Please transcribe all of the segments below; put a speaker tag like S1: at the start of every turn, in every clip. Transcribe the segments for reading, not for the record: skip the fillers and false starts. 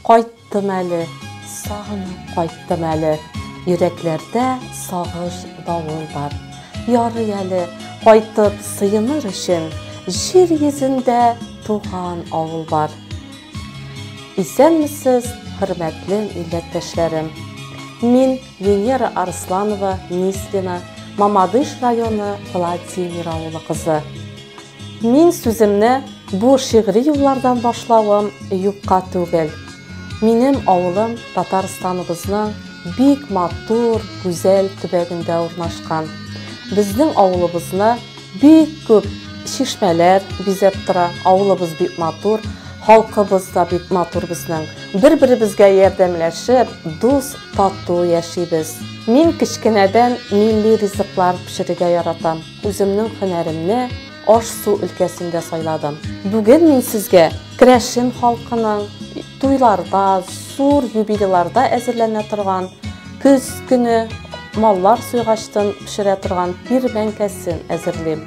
S1: Кайттым әле, сагынып кайттым әле. Йөрәкләрдә сагыш давыл бар. Ярый әле, кайтып сыеныр өчен, җир йөзендә туган авыл бар. Исәнмесез, хөрмәтле милләттәшләрем. Мин Венера Арсланова Нислина, Мамадыш районы Владимир авылы кызы. Мин сүземне бу шигъри юллардан башлавым юкка түгел. Минем авылым Татарстаныбызның бик матур, гүзәл төбәгендә урнашкан. Безнең авылыбызны бик күп шишмәләр бизәп тора. Авылыбыз бик матур, халкыбыз да бик матур безнең. Бер-беребезгә ярдәмләшеп, дус, тату яшибез. Мин кичкенәдән милли ризыклар пешерергә яратам. Үземнең һөнәремне аш-су өлкәсендә сайладым. Бүген мин сезгә Керәшен халкының туйларда, зур юбилейларда әзерләнә торган, көз көне маллар суйгачтан пешерә торган пир бәнкәсен әзерлим.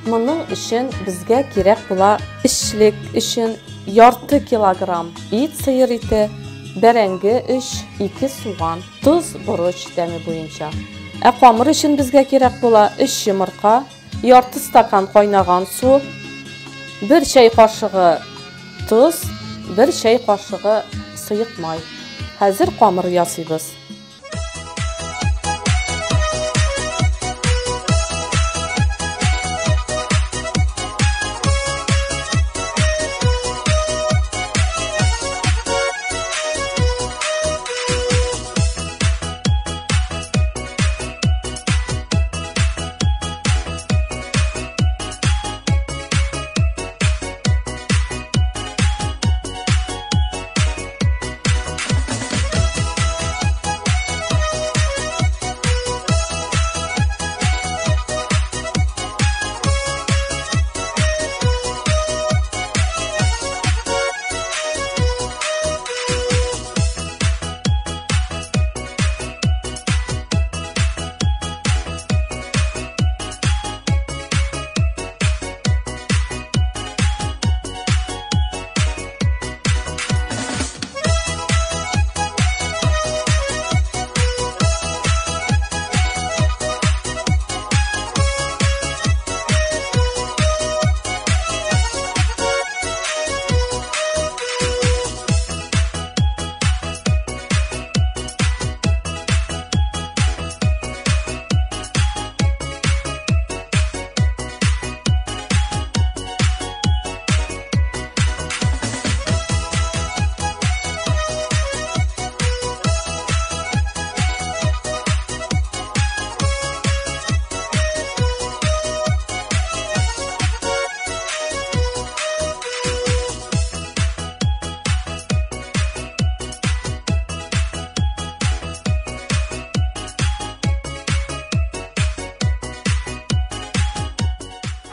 S1: Моның өчен безгә кирәк була эшлек өчен ярты килограмм ит, сыер ите, бәрәңге 2 суган, туз, борыч тәме буенча. Камыр өчен безгә кирәк була 3 йомырка, ярты стакан кайнаган су, 1 чәй кашыгы туз, 1 чәй кашыгы сыйык май. Хәзер камыр ясыйбыз.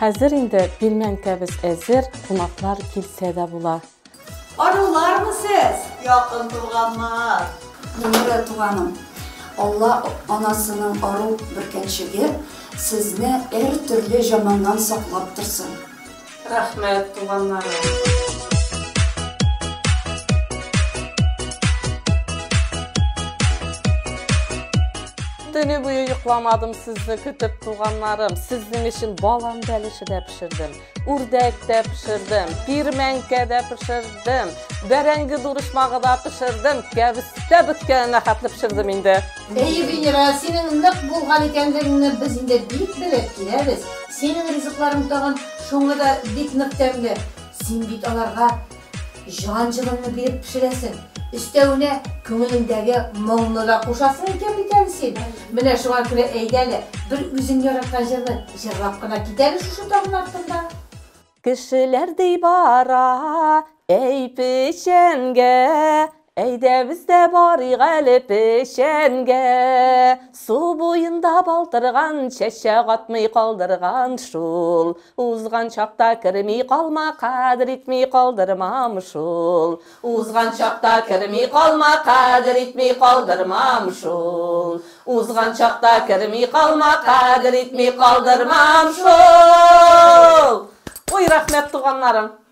S1: Хәзер инде билмәнкәбез әзер, кунаклар килсә дә була.
S2: Арулармы сез? Якын туганнар.
S3: Нуры туганым. Алла анасының ару бүркәнчеге сезне әр төрле жаманнан саклап торсын.
S1: Рәхмәт, туганнарым. Төне буе йокламадым сезне көтеп, туганнарым. Сезнең өчен балам бәлеше дә пешердем, үрдәк тә пешердем, пирмәнкә дә пешердем, бәрәңге дурышмагы да пешердем, кәбестә беткәненә хәтле пешердем инде.
S2: Венера, синең нык булган икәнлегеңне без инде бик белеп киләбез. Синең ризыкларың тагын шуңа да бик нык тәмле. Син бит аларга жан җылыңны биреп пешерәсең. Өстәвенә күңелеңдәге моңны да кушасың икән бит әле син. Менә шуңа күрә әйдәле, бер үзең яраткан җырны җырлап кына китәле шушы тагын артында.
S1: Кешеләр ди бара, әй пешәнгә, әйдә бездә барыйк әле пешәнгә. Су буенда балтырган, чәчәк атмый калдырган шул. Узган чакта керми калма, кадер итми калдырмам шул. Узган чакта керми калма, кадер итми калдырмам шул. Узган чакта керми калма, кадер итми калдырмам шул. Ой, рәхмәт, туганнарым.